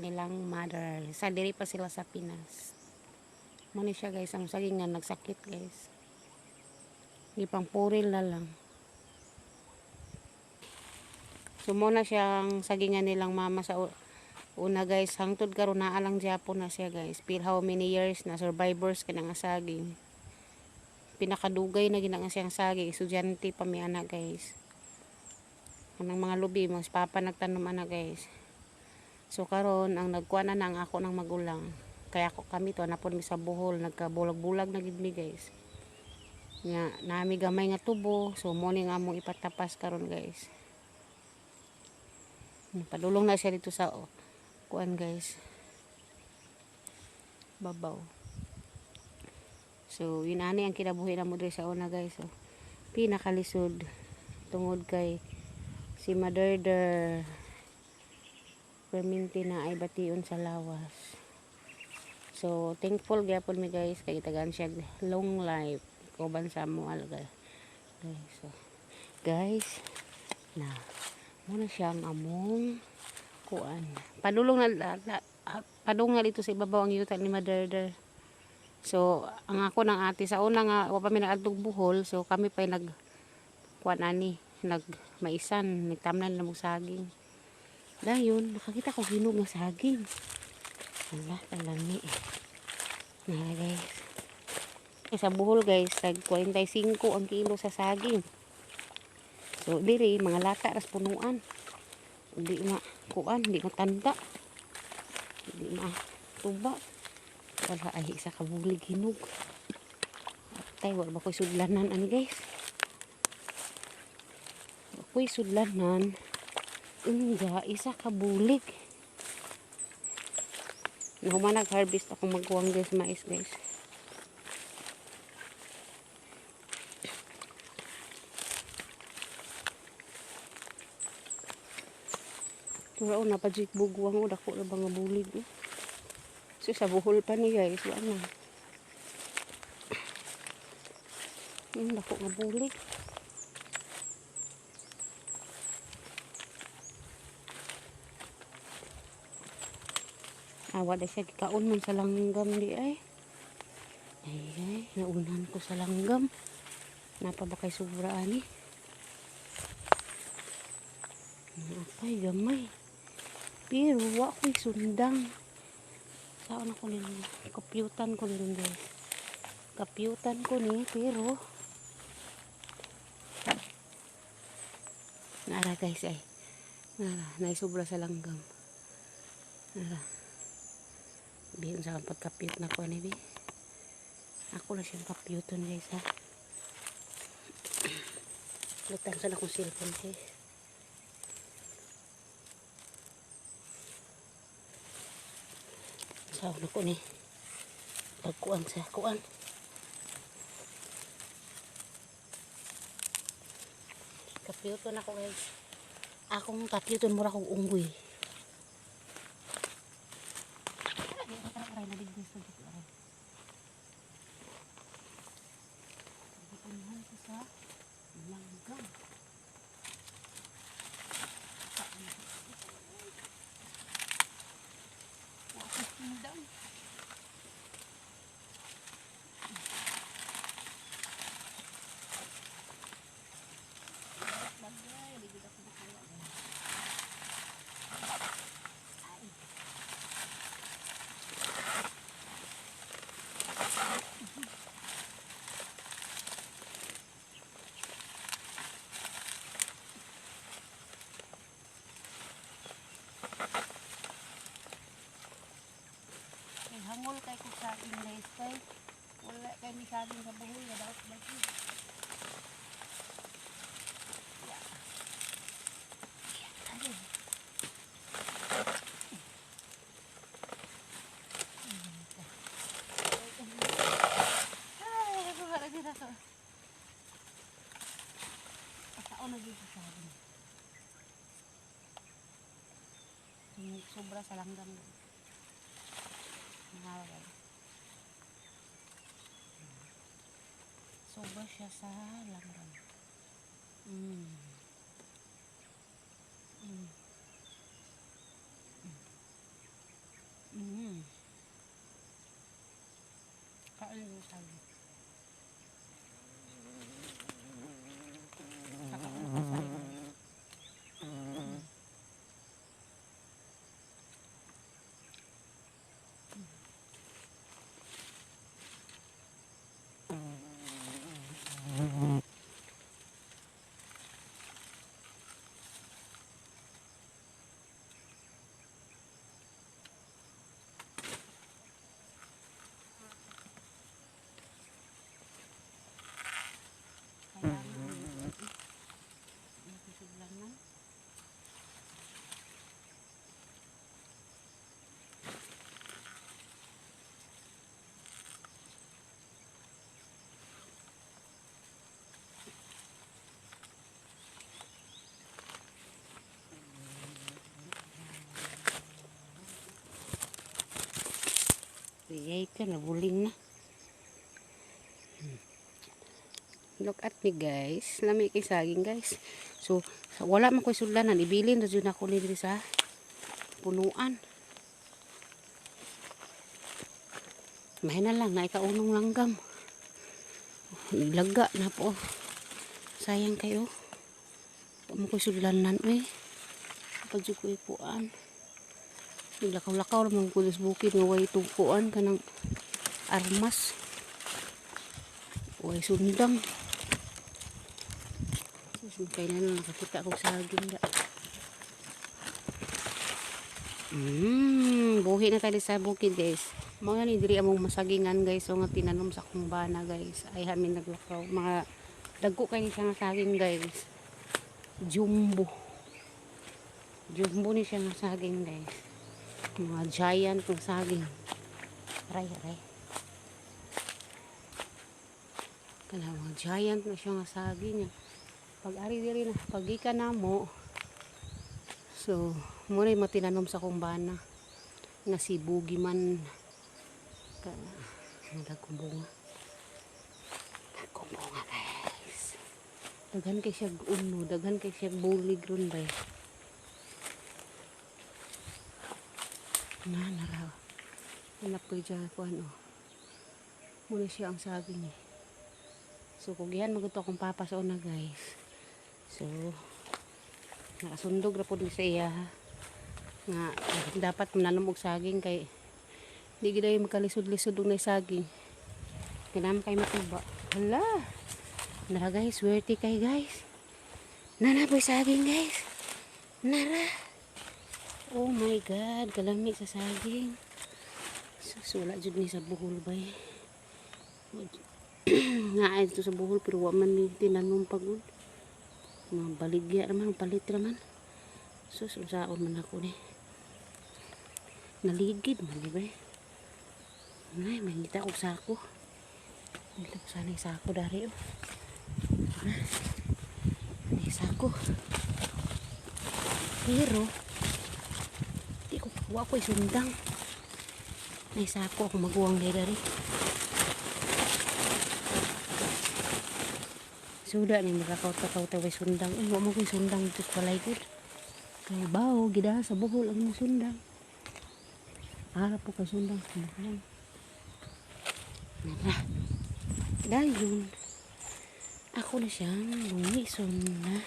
kanilang mother. Sa diri pa sila sa Pinas. Muna siya guys, ang saging nga nagsakit guys. Ipang puril na lang. So muna siyang sagingan nilang mama sa una guys. Hangtod karon naa lang Japon na siya guys. Feel how many years na survivors ka nga saging. Pinakadugay na ginang siyang saging. Estudyante pa mi anak guys. Anang mga lubi mo, si papa nagtanom ana guys. So karon ang nagkuha na ang ako ng magulang. Kaya ako kami to napon mi sa Bohol, nagkabulag-bulag na gid mi guys. Nya nami gamay nga tubo, so mo ni nga among ipatapas karon guys. Padulong na siya dito sa kuan guys. Babaw. So yun ani ang kinabuhi na mo diri sa una guys. So pinakalisod tungod kay si Mother perminti na ay bation sa lawas. So thankful gyapon mi guys kay tagaan siya long life kauban sa mo guys. So guys na muna siyang among kuan. Padulong padung nga dito sa ibabaw ang yuta ni Mother. So ang ako ng ate sa una nga wa pa mi naadtog Bohol, so kami pa nag kuan ani nag maisan nagtamnan na mo saging. Dayon nakakita ko hinog nga saging. Wala kalami. Na guys. Sa Bohol guys, tag 45 ang kilo sa saging. So diri mga lata ras punuan. Hindi kuan, hindi matanda. Hindi tuba. Wala ay isa ka bulig hinog. Tay wala ba koy sudlanan ani guys. Ako'y sudlanan. Nga isa ka bulig. Nahuman nag-harvest ako magkuwang guys mais guys. Turao na pa jik buguang o dako na ba nga bulig. So sa Bohol pa ni guys, wala na. Dako nga bulig. Wala siya kikaon man sa langgam di ay. Ay, naunan ko sa langgam. Napa ba kay sobra ani? Napay gamay. Pero wa ko'y sundang. Saan ako nila? Kapyutan ko nila guys. Kapyutan ko ni pero nara guys ay. Nara, naisobra sa langgam. Nara. Bihin sa pagkapyut na ko ni bi. Ako lang siyang kapyutan guys ha. Lutang sa akong cellphone guys. Saan ako ni pagkuan sa kuan. Kapyutan ako guys. Akong kapyutan mura kong unggoy. Hangol kay ko sa akin guys kay wala kay mi saging sa Bohol na daot lagi. Sobra sa langgam. Sobra siya sa langgam. saging. Saka ako magsasaing. Kaya napisudlanan. Yay ka, nabuling na. Look at me guys. Lami kay saging guys. So, wala man ko'y sudlanan. Ibilin na dyan ako nila sa punuan. Mahina lang na ikaunong langgam. Ilaga na po. Sayang kayo. Wala man ko'y sudlanan eh. Kapag ko'y puan. Naglakaw-lakaw naman ko sa bukid nga way tungkuan ka ng armas. Way sundang. Kaya na nakakita akong saging da. Buhi na tayo sa bukid guys. Mga ni diri among masagingan guys. So nga tinanom sa akong bana guys. Ay hamin naglakaw. Mga dagko kayo siya nga saging guys. Jumbo. Jumbo ni siya nga saging guys. Mga giant ng saging. Aray. Kala mga giant na siya nga saging. Pag ari diri na pagika na mo. So, muna yung matinanom sa kumbana. Na si Bugiman. Dagkong bunga. Dagkong bunga guys. Daghan kay siya uno. Daghan kay siya bulig ron ba. Naraw. Hanap ko dyan ko ano. Muna siya ang saging eh. So kung yan maguto akong papa sa una guys. So nakasundog na po din sa iya. Nga dapat mananong og saging kay di gid ay makalisod-lisod og na saging. Kanam kay matuba. Hala. Nara guys, swerte kay guys. Nana po saging guys. Nara. Oh my god, kalami sa saging. Sula jud ni sa buhol bay. Nga ay ito sa buhol pero wa man ni tinanong pagod. Mga baligya naman, palit naman. Sus, unsaon man ako ni. Naligid man di ba? Ay, mangita ko sako. Mangita ko sana yung sako dari oh. May sako. Pero wa ko isundang. May sako ako maguwang dari. Suda ni makakaw-takaw taway sundang. Ay, wa mo ko sundang dito sa balay ko. Kaya bao, gida sa buhol ang mga sundang. Harap po ka sundang. Nara. Dayon. Ako na siyang lumison na.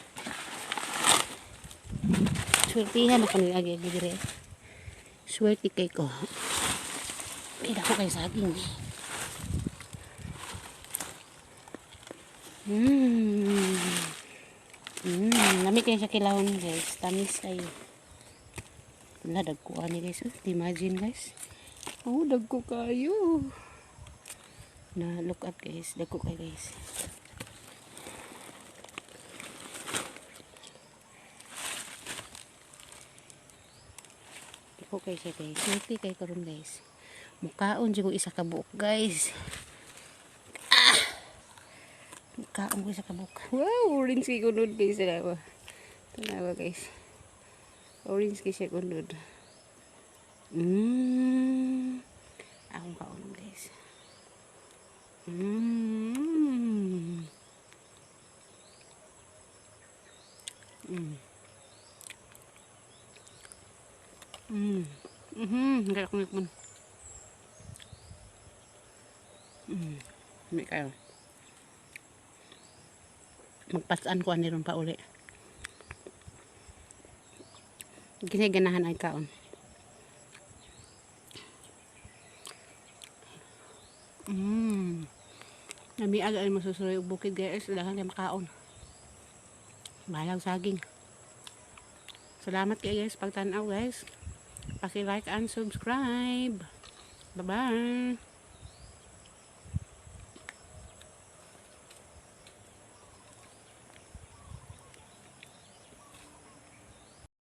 Swertihan ako nilagi-agi dire. Swerte kay ko. Pida ko kay saging. Lamig kayo sa kilawon guys. Tamis kayo. Wala, dagko ani guys. Imagine guys. Oh, dagko kayo. Na look at guys. Dagko kayo guys. Dagko kayo siya guys. Swerte kayo karon guys. Mukaon dyan ko isa kabuok guys. Mukaon ko isa kabuok. Wow, orange kayo kunod guys. Tanawa guys. Orange kayo siya kunod. Akong kaon guys. Hindi ako nagman. Hindi kayo. Magpasaan ko aniron pa uli. Ginaganahan ay kaon. Namiag ay masusuloy og bukid guys. Daghang kay makaon. Balag saging. Salamat kayo guys pagtanaw guys. Paki-like and subscribe. Bye-bye.